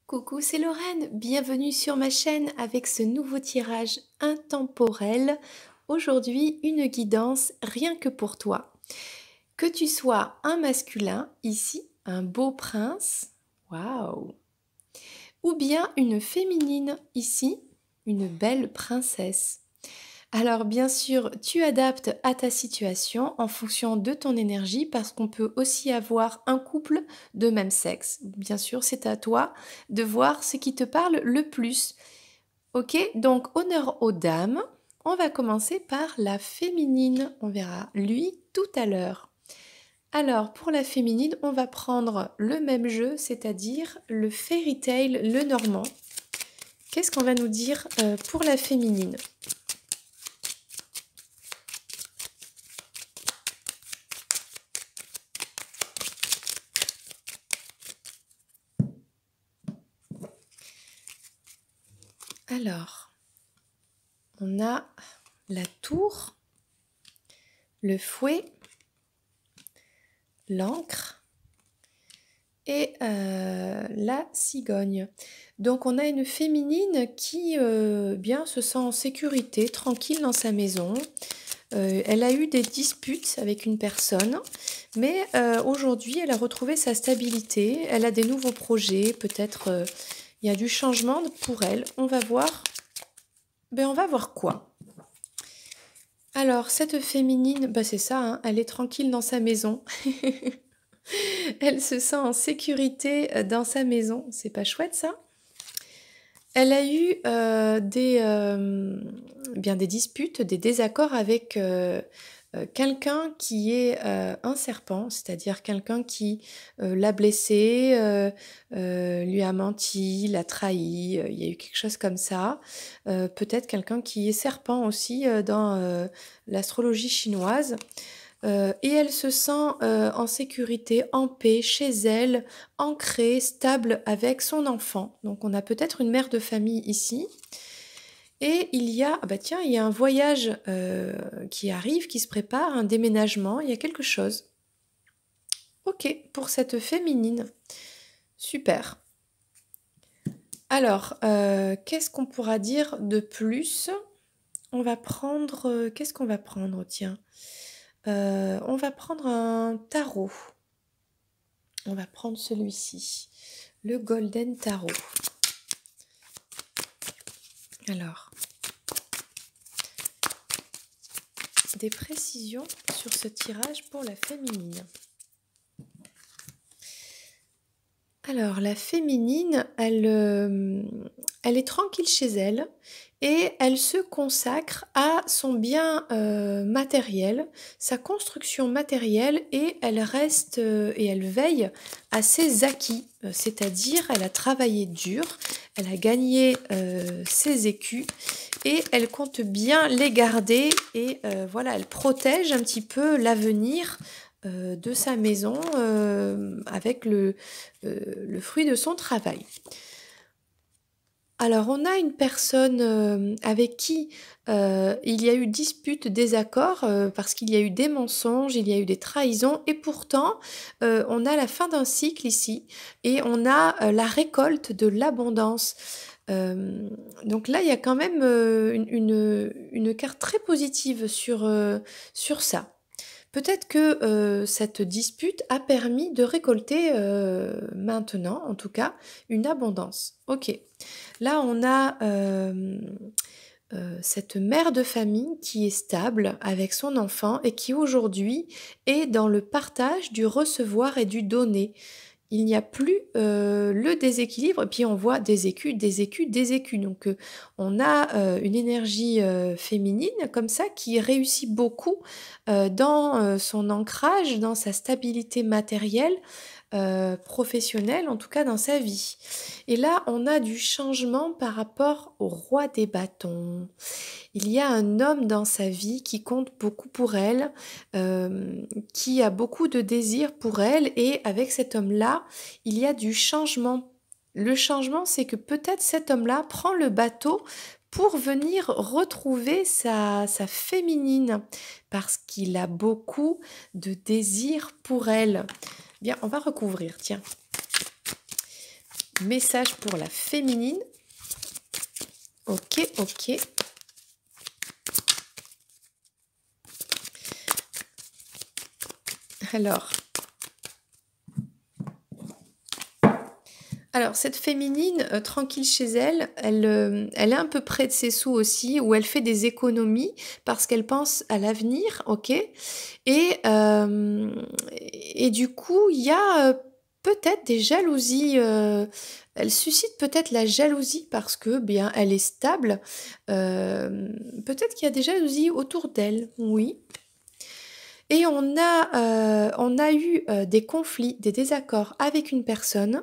Coucou, c'est Lorraine, bienvenue sur ma chaîne avec ce nouveau tirage intemporel. Aujourd'hui, une guidance rien que pour toi. Que tu sois un masculin, ici, un beau prince, waouh, ou bien une féminine, ici, une belle princesse. Alors bien sûr, tu adaptes à ta situation en fonction de ton énergie parce qu'on peut aussi avoir un couple de même sexe. Bien sûr, c'est à toi de voir ce qui te parle le plus. Ok, donc honneur aux dames. On va commencer par la féminine. On verra lui tout à l'heure. Alors pour la féminine, on va prendre le même jeu, c'est-à-dire le fairy tale, le normand. Qu'est-ce qu'on va nous dire pour la féminine? Alors, on a la tour, le fouet, l'encre et la cigogne. Donc on a une féminine qui bien se sent en sécurité, tranquille dans sa maison. Elle a eu des disputes avec une personne, mais aujourd'hui elle a retrouvé sa stabilité, elle a des nouveaux projets, peut-être il y a du changement pour elle. On va voir, on va voir quoi? Alors, cette féminine, c'est ça, hein, elle est tranquille dans sa maison. Elle se sent en sécurité dans sa maison. C'est pas chouette, ça? Elle a eu des disputes, des désaccords avec quelqu'un qui est un serpent, c'est-à-dire quelqu'un qui l'a blessé, lui a menti, l'a trahi, il y a eu quelque chose comme ça. Peut-être quelqu'un qui est serpent aussi dans l'astrologie chinoise. Et elle se sent en sécurité, en paix, chez elle, ancrée, stable avec son enfant. Donc on a peut-être une mère de famille ici. Et il y a, tiens, il y a un voyage qui arrive, qui se prépare, un déménagement, il y a quelque chose. Ok, pour cette féminine. Super. Alors, qu'est-ce qu'on pourra dire de plus? On va prendre, qu'est-ce qu'on va prendre, tiens? On va prendre un tarot. On va prendre celui-ci, le Golden Tarot. Alors, des précisions sur ce tirage pour la féminine. Alors, la féminine, elle est tranquille chez elle et elle se consacre à son bien matériel, sa construction matérielle, et elle reste et elle veille à ses acquis, c'est-à-dire elle a travaillé dur, elle a gagné ses écus et elle compte bien les garder et voilà, elle protège un petit peu l'avenir de sa maison avec le fruit de son travail. Alors, on a une personne avec qui il y a eu dispute, désaccord, parce qu'il y a eu des mensonges, il y a eu des trahisons, et pourtant, on a la fin d'un cycle ici, et on a la récolte de l'abondance. Donc là, il y a quand même une carte très positive sur ça. Peut-être que cette dispute a permis de récolter maintenant, en tout cas, une abondance. Ok. Là, on a cette mère de famille qui est stable avec son enfant et qui aujourd'hui est dans le partage du recevoir et du donner. Il n'y a plus le déséquilibre, et puis on voit des écus, des écus, des écus. Donc on a une énergie féminine comme ça qui réussit beaucoup dans son ancrage, dans sa stabilité matérielle, professionnelle, en tout cas dans sa vie. Et là, on a du changement par rapport au roi des bâtons. Il y a un homme dans sa vie qui compte beaucoup pour elle, qui a beaucoup de désir pour elle, et avec cet homme-là, il y a du changement. Le changement, c'est que peut-être cet homme-là prend le bateau pour venir retrouver sa féminine, parce qu'il a beaucoup de désir pour elle. Bien, on va recouvrir, tiens. Message pour la féminine. Ok, ok. Alors cette féminine, tranquille chez elle, elle est un peu près de ses sous aussi, où elle fait des économies parce qu'elle pense à l'avenir, ok? Et du coup, il y a peut-être des jalousies. Elle suscite peut-être la jalousie parce que bien, elle est stable. Peut-être qu'il y a des jalousies autour d'elle, oui. Et on a eu des conflits, des désaccords avec une personne.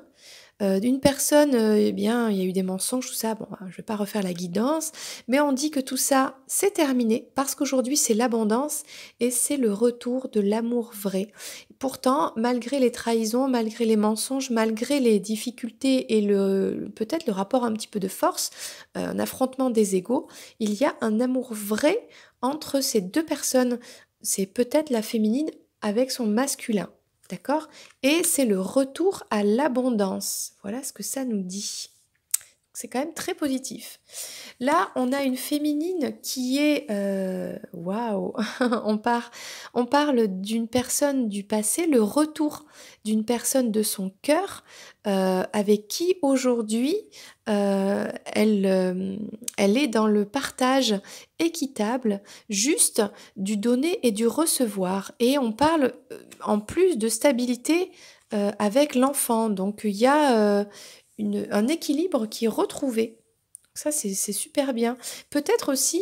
D'une personne, eh bien, il y a eu des mensonges, tout ça. Bon, je ne vais pas refaire la guidance, mais on dit que tout ça, c'est terminé parce qu'aujourd'hui, c'est l'abondance et c'est le retour de l'amour vrai. Pourtant, malgré les trahisons, malgré les mensonges, malgré les difficultés et peut-être le rapport un petit peu de force, un affrontement des égos, il y a un amour vrai entre ces deux personnes. C'est peut-être la féminine avec son masculin. D'accord? Et c'est le retour à l'abondance. Voilà ce que ça nous dit. C'est quand même très positif. Là, on a une féminine qui est... Waouh on parle d'une personne du passé, le retour d'une personne de son cœur avec qui aujourd'hui elle est dans le partage équitable, juste du donner et du recevoir. Et on parle en plus de stabilité avec l'enfant. Donc il y a un équilibre qui est retrouvé. Ça, c'est super bien. Peut-être aussi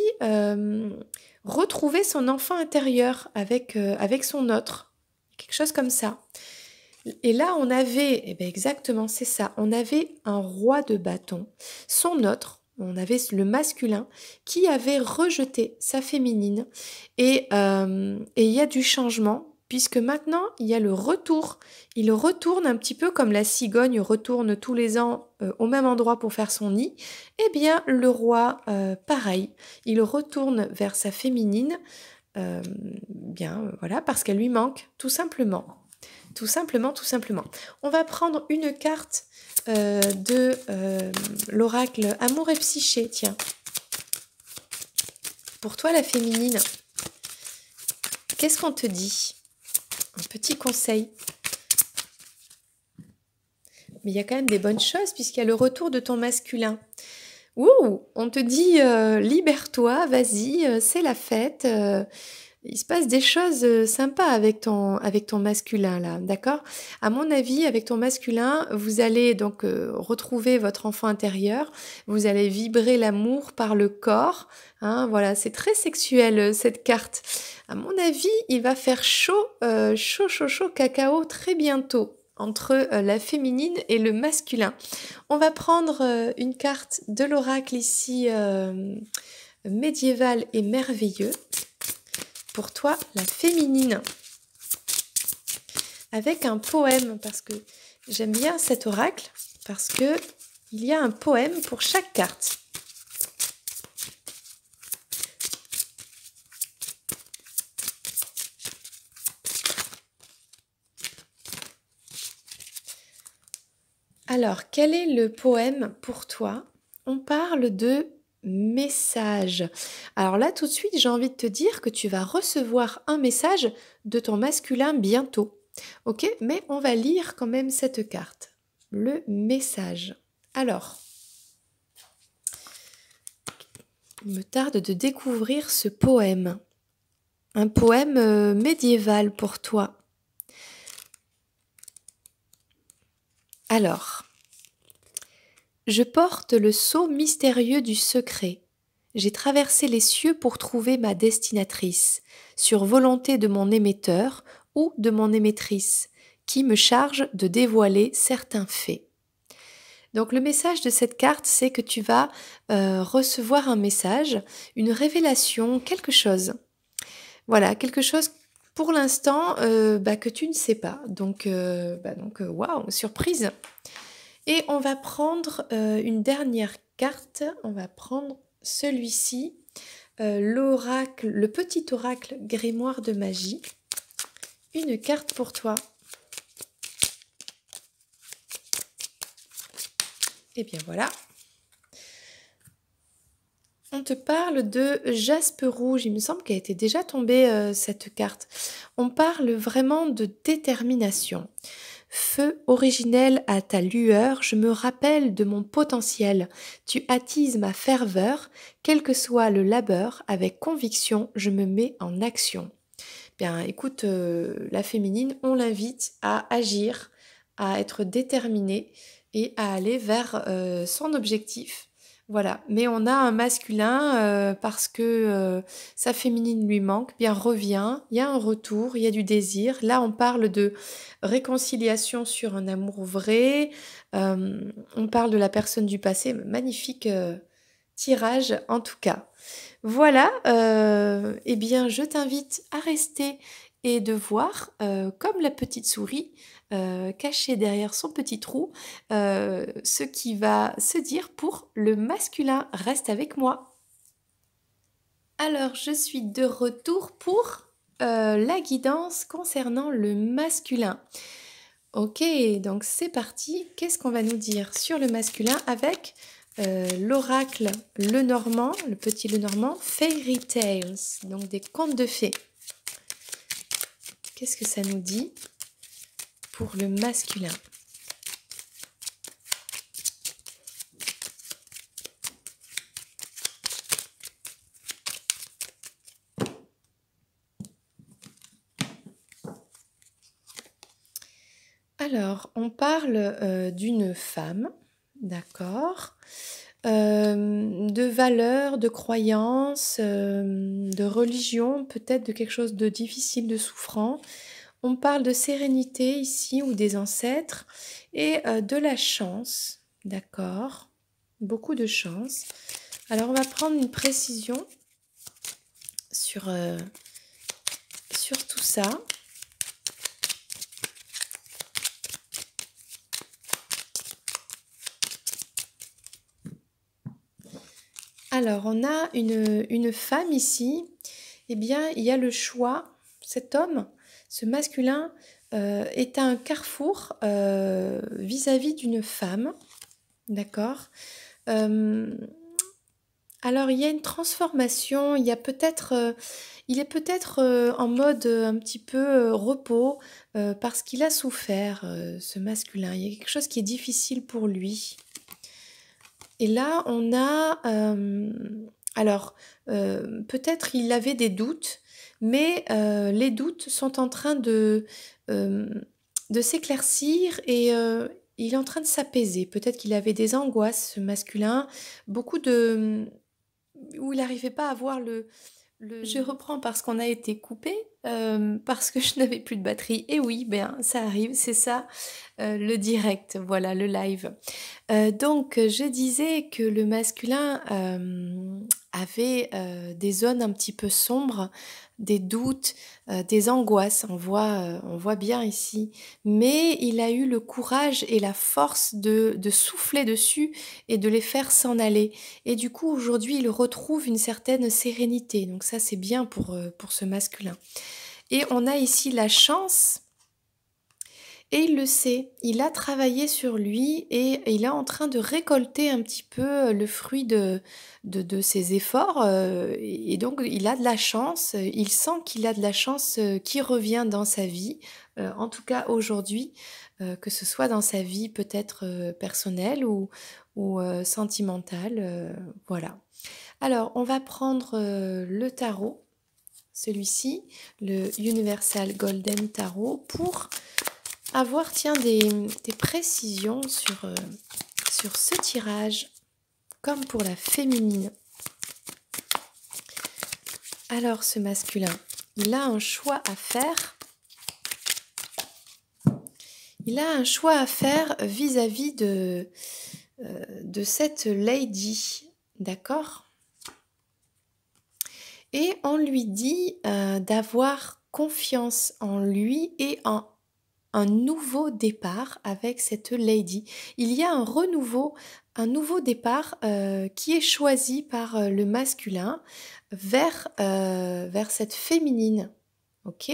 retrouver son enfant intérieur avec son autre. Quelque chose comme ça. Et là, on avait, eh bien exactement, c'est ça, on avait un roi de bâton, son autre, on avait le masculin qui avait rejeté sa féminine. Et il y a du changement, puisque maintenant, il y a le retour. Il retourne un petit peu comme la cigogne retourne tous les ans au même endroit pour faire son nid. Eh bien, le roi, pareil, il retourne vers sa féminine, voilà, parce qu'elle lui manque, tout simplement. Tout simplement, tout simplement. On va prendre une carte de l'oracle Amour et Psyché, tiens. Pour toi, la féminine, qu'est-ce qu'on te dit? Un petit conseil. Mais il y a quand même des bonnes choses puisqu'il y a le retour de ton masculin. Ouh, on te dit libère-toi, vas-y, c'est la fête. Il se passe des choses sympas avec ton masculin là, d'accord? À mon avis, avec ton masculin, vous allez donc retrouver votre enfant intérieur, vous allez vibrer l'amour par le corps, hein, voilà, c'est très sexuel cette carte. À mon avis, il va faire chaud, chaud, chaud, chaud, cacao très bientôt entre la féminine et le masculin. On va prendre une carte de l'oracle ici médiéval et merveilleux. Pour toi, la féminine, avec un poème, parce que j'aime bien cet oracle, parce que il y a un poème pour chaque carte. Alors, quel est le poème pour toi? On parle de message. Alors là, tout de suite, j'ai envie de te dire que tu vas recevoir un message de ton masculin bientôt. Ok? Mais on va lire quand même cette carte. Le message. Alors, il me tarde de découvrir ce poème. Un poème médiéval pour toi. Alors, je porte le sceau mystérieux du secret. J'ai traversé les cieux pour trouver ma destinatrice, sur volonté de mon émetteur ou de mon émettrice, qui me charge de dévoiler certains faits. Donc le message de cette carte, c'est que tu vas recevoir un message, une révélation, quelque chose. Voilà, quelque chose pour l'instant que tu ne sais pas. Donc, waouh, surprise. Et on va prendre une dernière carte. On va prendre celui-ci, l'oracle, le petit oracle grimoire de magie. Une carte pour toi. Et bien voilà. On te parle de jaspe rouge. Il me semble qu'elle était déjà tombée, cette carte. On parle vraiment de détermination. Feu originel à ta lueur, je me rappelle de mon potentiel. Tu attises ma ferveur, quel que soit le labeur, avec conviction, je me mets en action. Bien, écoute, la féminine, on l'invite à agir, à être déterminée et à aller vers son objectif. Voilà. Mais on a un masculin parce que sa féminine lui manque, bien revient, il y a un retour, il y a du désir. Là, on parle de réconciliation sur un amour vrai. On parle de la personne du passé. Magnifique tirage en tout cas. Voilà, eh bien, je t'invite à rester et de voir, comme la petite souris, cachée derrière son petit trou, ce qui va se dire pour le masculin. Reste avec moi. Alors, je suis de retour pour la guidance concernant le masculin. Ok, donc c'est parti. Qu'est-ce qu'on va nous dire sur le masculin avec l'oracle Lenormand, le petit Lenormand, Fairy Tales, donc des contes de fées. Qu'est-ce que ça nous dit pour le masculin? Alors, on parle d'une femme, d'accord, de valeurs, de croyances, de religion, peut-être de quelque chose de difficile, de souffrant. On parle de sérénité ici ou des ancêtres et de la chance, d'accord, beaucoup de chance. Alors, on va prendre une précision sur, sur tout ça. Alors, on a une femme ici. Eh bien, il y a le choix. Cet homme, ce masculin, est à un carrefour vis-à-vis d'une femme. D'accord. Alors, il y a une transformation. Il y a peut-être, il est peut-être en mode un petit peu repos parce qu'il a souffert, ce masculin. Il y a quelque chose qui est difficile pour lui. Et là, on a, alors, peut-être il avait des doutes, mais les doutes sont en train de s'éclaircir et il est en train de s'apaiser. Peut-être qu'il avait des angoisses, ce masculin, beaucoup de, où il n'arrivait pas à voir je reprends parce qu'on a été coupé, parce que je n'avais plus de batterie. Et oui, ben ça arrive, c'est ça, le direct, voilà, le live. Donc, je disais que le masculin avait des zones un petit peu sombres, des doutes, des angoisses, on voit bien ici. Mais il a eu le courage et la force de souffler dessus et de les faire s'en aller. Et du coup, aujourd'hui, il retrouve une certaine sérénité. Donc ça, c'est bien pour ce masculin. Et on a ici la chance. Et il le sait, il a travaillé sur lui et il est en train de récolter un petit peu le fruit de ses efforts. Et donc, il a de la chance, il sent qu'il a de la chance qui revient dans sa vie, en tout cas aujourd'hui, que ce soit dans sa vie peut-être personnelle ou sentimentale. Voilà. Alors, on va prendre le tarot, celui-ci, le Universal Golden Tarot, pour avoir, tiens, des précisions sur ce tirage, comme pour la féminine. Alors, ce masculin, il a un choix à faire. Il a un choix à faire vis-à-vis de cette lady, d'accord? Et on lui dit d'avoir confiance en lui et en un nouveau départ avec cette lady. Il y a un nouveau départ qui est choisi par le masculin vers cette féminine. Ok?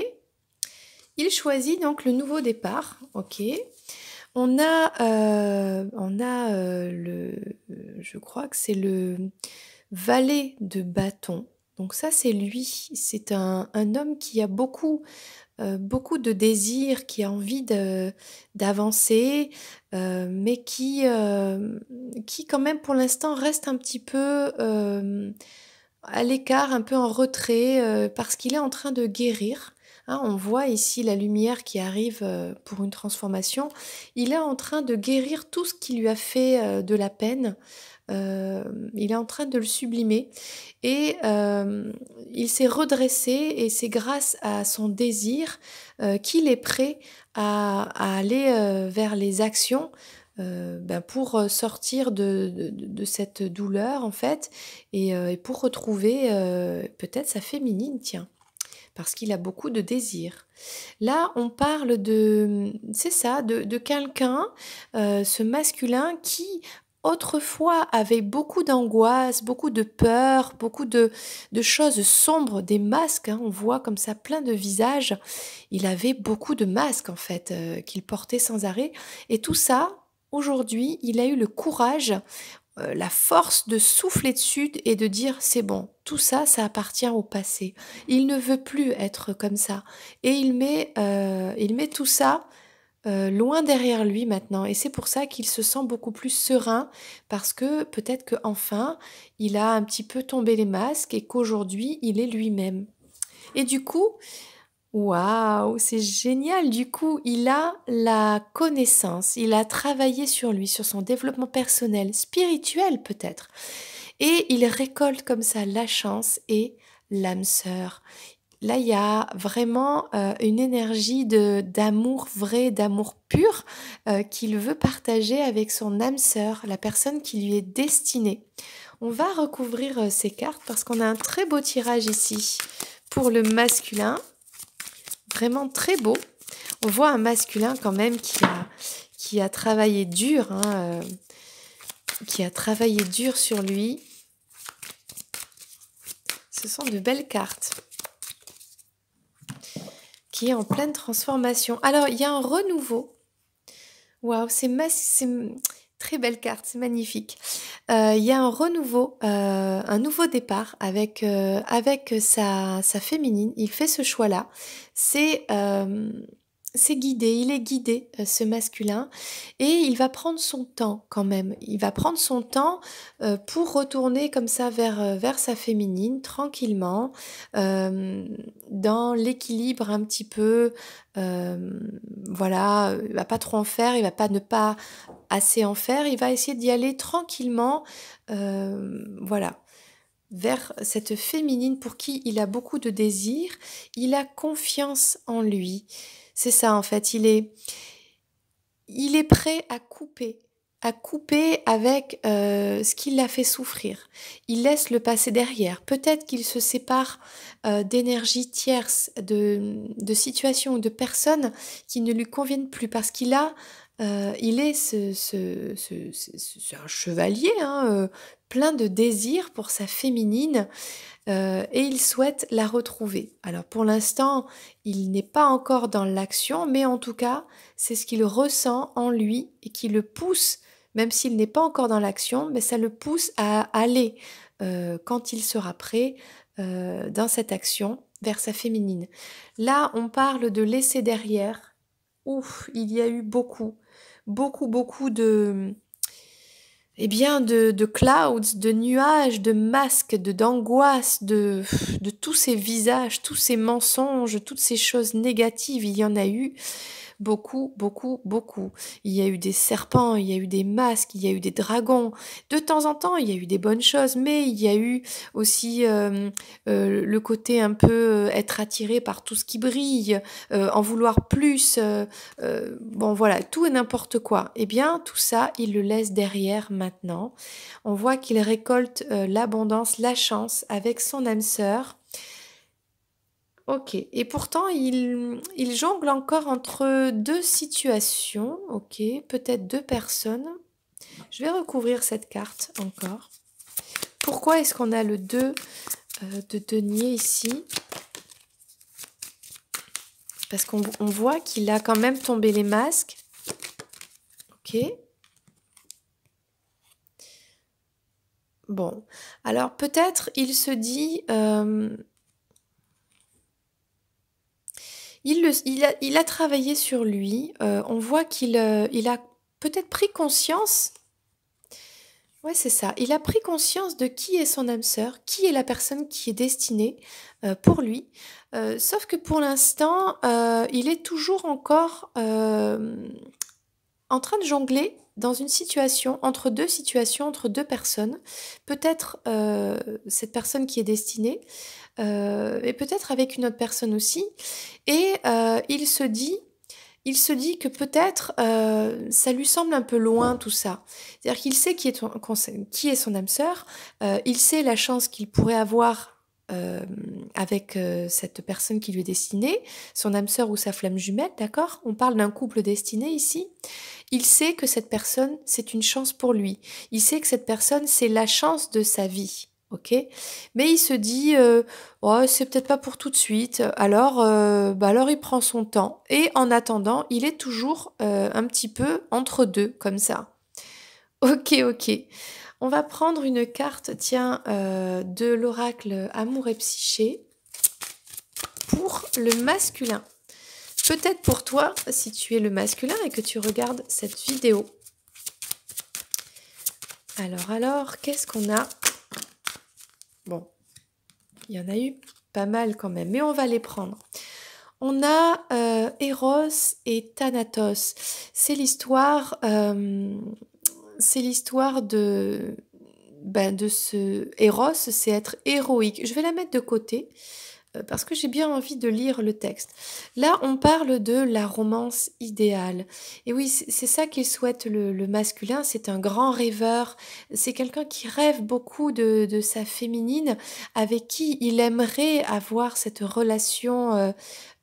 Il choisit donc le nouveau départ. Ok? Je crois que c'est le valet de bâton. Donc ça, c'est lui. C'est un homme qui a beaucoup de désirs, qui a envie d'avancer, mais qui quand même pour l'instant reste un petit peu à l'écart, un peu en retrait, parce qu'il est en train de guérir. Hein, on voit ici la lumière qui arrive pour une transformation. Il est en train de guérir tout ce qui lui a fait de la peine. Il est en train de le sublimer et il s'est redressé et c'est grâce à son désir qu'il est prêt à aller vers les actions pour sortir de cette douleur en fait et pour retrouver peut-être sa féminine, tiens, parce qu'il a beaucoup de désirs. Là, on parle c'est ça, de quelqu'un, ce masculin qui autrefois avait beaucoup d'angoisse, beaucoup de peur, beaucoup de choses sombres, des masques, hein, on voit comme ça plein de visages. Il avait beaucoup de masques en fait, qu'il portait sans arrêt. Et tout ça, aujourd'hui, il a eu le courage, la force de souffler dessus et de dire c'est bon, tout ça, ça appartient au passé. Il ne veut plus être comme ça. Et il met tout ça loin derrière lui maintenant. Et c'est pour ça qu'il se sent beaucoup plus serein parce que peut-être qu'enfin, il a un petit peu tombé les masques et qu'aujourd'hui, il est lui-même. Et du coup, waouh, c'est génial. Du coup, il a la connaissance, il a travaillé sur lui, sur son développement personnel, spirituel peut-être. Et il récolte comme ça la chance et l'âme sœur. Là, il y a vraiment une énergie d'amour vrai, d'amour pur qu'il veut partager avec son âme sœur, la personne qui lui est destinée. On va recouvrir ces cartes parce qu'on a un très beau tirage ici pour le masculin. Vraiment très beau. On voit un masculin quand même qui a travaillé dur, hein, qui a travaillé dur sur lui. Ce sont de belles cartes. Qui est en pleine transformation. Alors, il y a un renouveau. Waouh, c'est très belle carte, c'est magnifique. Il y a un renouveau, un nouveau départ avec sa féminine. Il fait ce choix-là. C'est guidé, il est guidé, ce masculin, et il va prendre son temps quand même. Il va prendre son temps pour retourner comme ça vers sa féminine, tranquillement, dans l'équilibre un petit peu. Voilà, il va pas trop en faire, il va pas ne pas assez en faire, il va essayer d'y aller tranquillement, voilà, vers cette féminine pour qui il a beaucoup de désirs, il a confiance en lui. C'est ça en fait, il est prêt à couper avec ce qui l'a fait souffrir. Il laisse le passé derrière. Peut-être qu'il se sépare d'énergies tierces, de situations ou de personnes qui ne lui conviennent plus parce il est c'est un chevalier, hein, plein de désirs pour sa féminine et il souhaite la retrouver. Alors pour l'instant, il n'est pas encore dans l'action, mais en tout cas, c'est ce qu'il ressent en lui et qui le pousse, même s'il n'est pas encore dans l'action, mais ça le pousse à aller, quand il sera prêt, dans cette action vers sa féminine. Là, on parle de laisser derrière. Ouf, il y a eu beaucoup de clouds, de nuages, de masques, d'angoisse, de tous ces visages, tous ces mensonges, toutes ces choses négatives. Il y en a eu beaucoup. Il y a eu des serpents, il y a eu des masques, il y a eu des dragons. De temps en temps, il y a eu des bonnes choses, mais il y a eu aussi le côté un peu être attiré par tout ce qui brille, en vouloir plus. Bon, voilà, tout et n'importe quoi. Eh bien, tout ça, il le laisse derrière maintenant. On voit qu'il récolte l'abondance, la chance avec son âme sœur. Ok, et pourtant il jongle encore entre deux situations, ok, peut-être deux personnes. Je vais recouvrir cette carte encore. Pourquoi est-ce qu'on a le 2 de denier ici? Parce qu'on voit qu'il a quand même tombé les masques. Ok. Bon. Alors peut-être il se dit, il a travaillé sur lui. On voit il a peut-être pris conscience. Ouais, c'est ça. Il a pris conscience de qui est son âme sœur, qui est la personne qui est destinée pour lui. Sauf que pour l'instant, il est toujours encore en train de jongler dans une situation, entre deux situations, entre deux personnes. Peut-être cette personne qui est destinée, et peut-être avec une autre personne aussi. Et il se dit que peut-être ça lui semble un peu loin tout ça. C'est-à-dire qu'il sait qui est son âme sœur, il sait la chance qu'il pourrait avoir avec cette personne qui lui est destinée, son âme sœur ou sa flamme jumelle, d'accord? On parle d'un couple destiné ici. Il sait que cette personne, c'est une chance pour lui. Il sait que cette personne, c'est la chance de sa vie. Ok, mais il se dit, oh, c'est peut-être pas pour tout de suite. Alors il prend son temps. Et en attendant, il est toujours un petit peu entre deux, comme ça. Ok, ok. On va prendre une carte, tiens, de l'oracle Amour et Psyché pour le masculin. Peut-être pour toi, si tu es le masculin et que tu regardes cette vidéo. Alors, qu'est-ce qu'on a? Bon, il y en a eu pas mal quand même, mais on va les prendre. On a Eros et Thanatos. C'est l'histoire de ce Eros, c'est être héroïque. Je vais la mettre de côté parce que j'ai bien envie de lire le texte. Là, on parle de la romance idéale. Et oui, c'est ça qu'il souhaite le masculin, c'est un grand rêveur, c'est quelqu'un qui rêve beaucoup de sa féminine, avec qui il aimerait avoir cette relation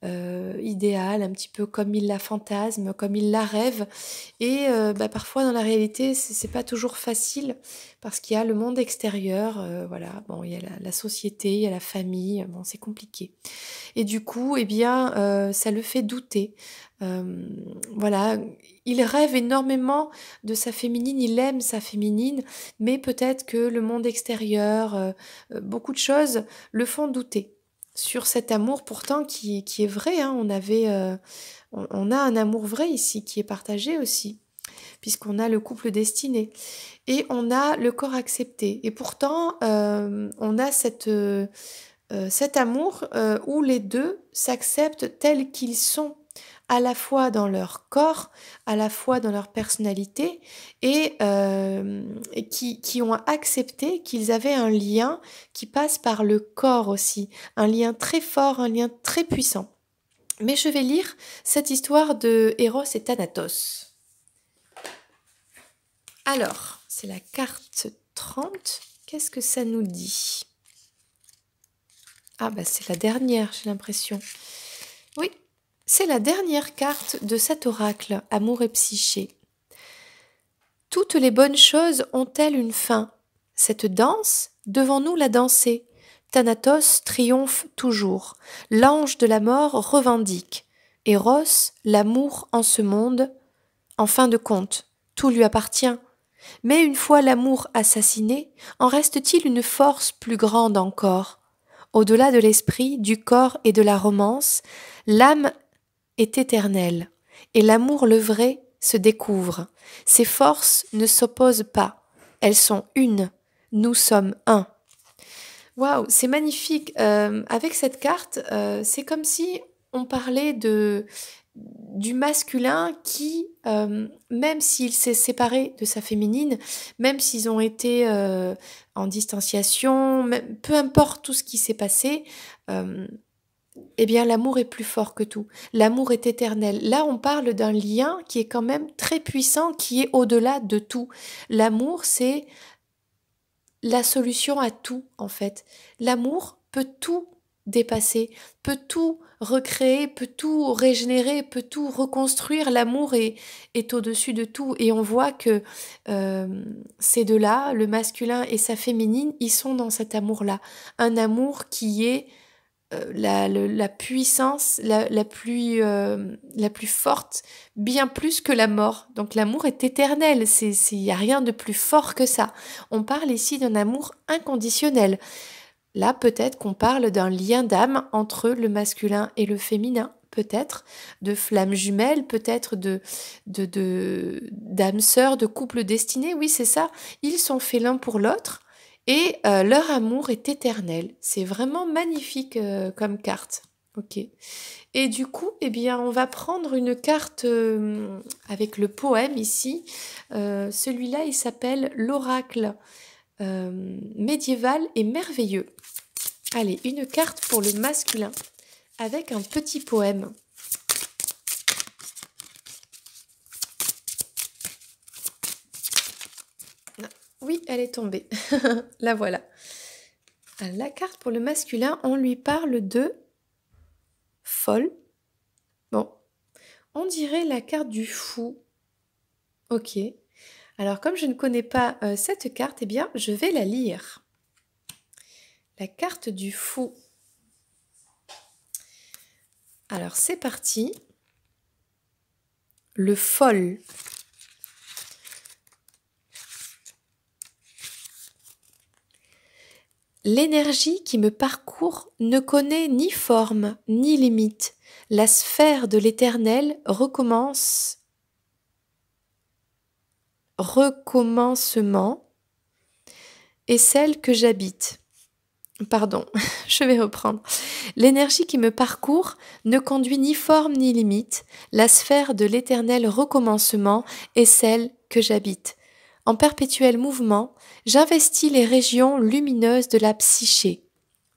idéale, un petit peu comme il la fantasme, comme il la rêve. Et parfois, dans la réalité, c'est pas toujours facile, parce qu'il y a le monde extérieur, voilà, bon, il y a la société, il y a la famille, bon, c'est compliqué. Et du coup, eh bien, ça le fait douter. Voilà, il rêve énormément de sa féminine, il aime sa féminine, mais peut-être que le monde extérieur, beaucoup de choses le font douter sur cet amour pourtant qui est vrai, hein. On a un amour vrai ici qui est partagé aussi, puisqu'on a le couple destiné et on a le corps accepté. Et pourtant, on a cet amour où les deux s'acceptent tels qu'ils sont, à la fois dans leur corps, à la fois dans leur personnalité, et qui ont accepté qu'ils avaient un lien qui passe par le corps aussi, un lien très fort, un lien très puissant. Mais je vais lire cette histoire de Eros et Thanatos. Alors, c'est la carte 30. Qu'est-ce que ça nous dit? Ah bah c'est la dernière, j'ai l'impression. Oui, c'est la dernière carte de cet oracle, Amour et Psyché. Toutes les bonnes choses ont-elles une fin? Cette danse, devons-nous la danser? Thanatos triomphe toujours. L'ange de la mort revendique. Eros, l'amour en ce monde. En fin de compte, tout lui appartient. Mais une fois l'amour assassiné, en reste-t-il une force plus grande encore? Au-delà de l'esprit, du corps et de la romance, l'âme est éternelle, et l'amour le vrai se découvre. Ces forces ne s'opposent pas, elles sont une, nous sommes un. Waouh, c'est magnifique. Avec cette carte, c'est comme si on parlait du masculin qui, même s'il s'est séparé de sa féminine, même s'ils ont été en distanciation, peu importe tout ce qui s'est passé, eh bien l'amour est plus fort que tout. L'amour est éternel. Là, on parle d'un lien qui est quand même très puissant, qui est au-delà de tout. L'amour, c'est la solution à tout, en fait. L'amour peut tout dépasser, peut tout recréer, peut tout régénérer, peut tout reconstruire. L'amour est au-dessus de tout. Et on voit que ces deux-là, le masculin et sa féminine, ils sont dans cet amour-là. Un amour qui est la puissance la plus forte, bien plus que la mort. Donc l'amour est éternel, il n'y a rien de plus fort que ça. On parle ici d'un amour inconditionnel. Là, peut-être qu'on parle d'un lien d'âme entre le masculin et le féminin, peut-être de flammes jumelles, peut-être d'âmes sœurs, de couples destinés. Oui, c'est ça. Ils sont faits l'un pour l'autre et leur amour est éternel. C'est vraiment magnifique comme carte. Ok. Et du coup, eh bien, on va prendre une carte avec le poème ici. Celui-là, il s'appelle l'oracle médiéval et merveilleux. Allez, une carte pour le masculin avec un petit poème. Oui, elle est tombée. La voilà. La carte pour le masculin, on lui parle de folle. Bon, on dirait la carte du fou. Ok. Alors, comme je ne connais pas cette carte, eh bien, je vais la lire. La carte du fou. Alors, c'est parti. Le folle. L'énergie qui me parcourt ne connaît ni forme ni limite. La sphère de l'éternel recommencement est celle que j'habite. Pardon, je vais reprendre. L'énergie qui me parcourt ne conduit ni forme ni limite. La sphère de l'éternel recommencement est celle que j'habite. En perpétuel mouvement, j'investis les régions lumineuses de la psyché,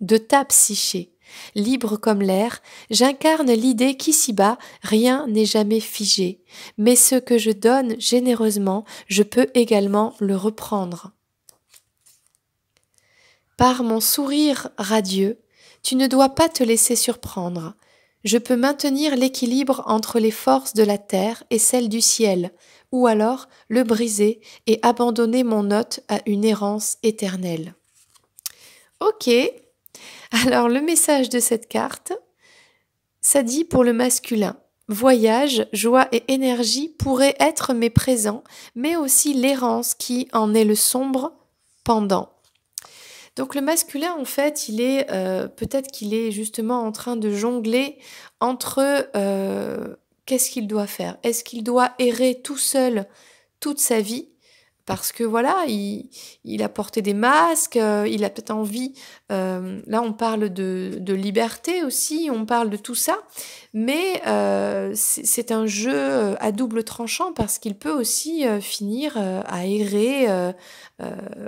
de ta psyché. Libre comme l'air, j'incarne l'idée qu'ici-bas, rien n'est jamais figé. Mais ce que je donne généreusement, je peux également le reprendre. Par mon sourire radieux, tu ne dois pas te laisser surprendre. Je peux maintenir l'équilibre entre les forces de la terre et celles du ciel, ou alors le briser et abandonner mon hôte à une errance éternelle. Ok, alors le message de cette carte, ça dit pour le masculin. Voyage, joie et énergie pourraient être mes présents, mais aussi l'errance qui en est le sombre pendant. Donc le masculin, en fait, il est peut-être qu'il est justement en train de jongler entre qu'est-ce qu'il doit faire. Est-ce qu'il doit errer tout seul toute sa vie? Parce que voilà, il a porté des masques, il a peut-être envie, là on parle de liberté aussi, on parle de tout ça, mais c'est un jeu à double tranchant parce qu'il peut aussi finir à errer,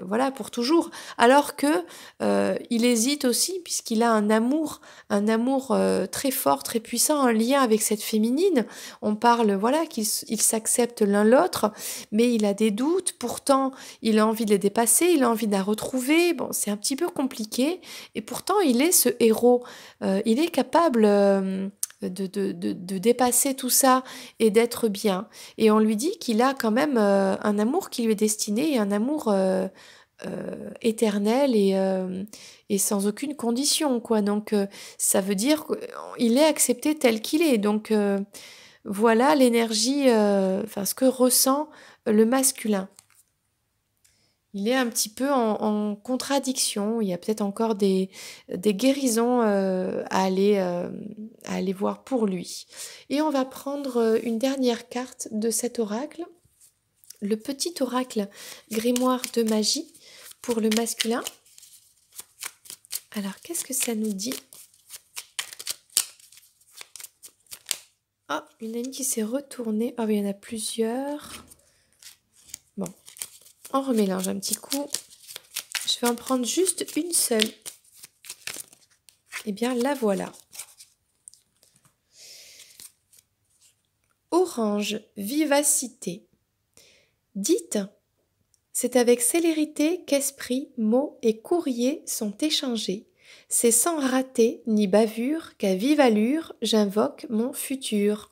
voilà, pour toujours. Alors que il hésite aussi puisqu'il a un amour très fort, très puissant, un lien avec cette féminine. On parle, voilà, qu'ils s'acceptent l'un l'autre, mais il a des doutes. Pourtant, il a envie de les dépasser, il a envie de la retrouver. Bon, c'est un petit peu compliqué. Et pourtant, il est ce héros. Il est capable de dépasser tout ça et d'être bien. Et on lui dit qu'il a quand même un amour qui lui est destiné et un amour éternel et sans aucune condition, quoi. Donc, ça veut dire qu'il est accepté tel qu'il est. Donc, voilà l'énergie, enfin, ce que ressent le masculin. Il est un petit peu en contradiction. Il y a peut-être encore des guérisons à aller voir pour lui. Et on va prendre une dernière carte de cet oracle, le petit oracle grimoire de magie pour le masculin. Alors, qu'est-ce que ça nous dit? Ah, une amie qui s'est retournée. Ah oui, il y en a plusieurs. Bon, on remélange un petit coup. Je vais en prendre juste une seule. Eh bien, la voilà. Orange, vivacité. Dites, c'est avec célérité qu'esprit, mots et courriers sont échangés. C'est sans rater ni bavure qu'à vive allure j'invoque mon futur.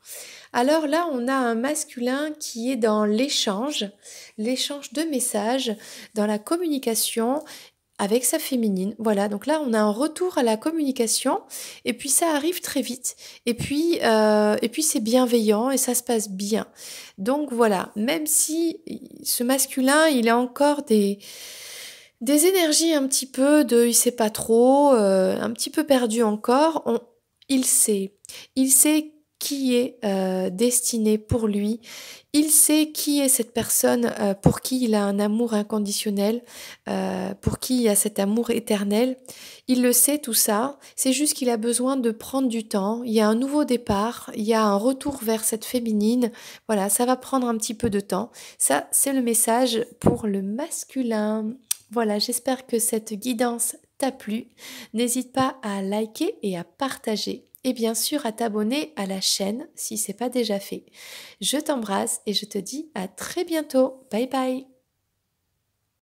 Alors là, on a un masculin qui est dans l'échange de messages, dans la communication, avec sa féminine. Voilà, donc là, on a un retour à la communication et puis ça arrive très vite. Et puis c'est bienveillant et ça se passe bien. Donc voilà, même si ce masculin, il a encore des énergies un petit peu de il sait pas trop, un petit peu perdu encore, il sait. Il sait qui est destiné pour lui. Il sait qui est cette personne pour qui il a un amour inconditionnel, pour qui il y a cet amour éternel. Il le sait tout ça. C'est juste qu'il a besoin de prendre du temps. Il y a un nouveau départ, il y a un retour vers cette féminine. Voilà, ça va prendre un petit peu de temps. Ça, c'est le message pour le masculin. Voilà, j'espère que cette guidance t'a plu. N'hésite pas à liker et à partager. Et bien sûr à t'abonner à la chaîne si ce n'est pas déjà fait. Je t'embrasse et je te dis à très bientôt. Bye bye.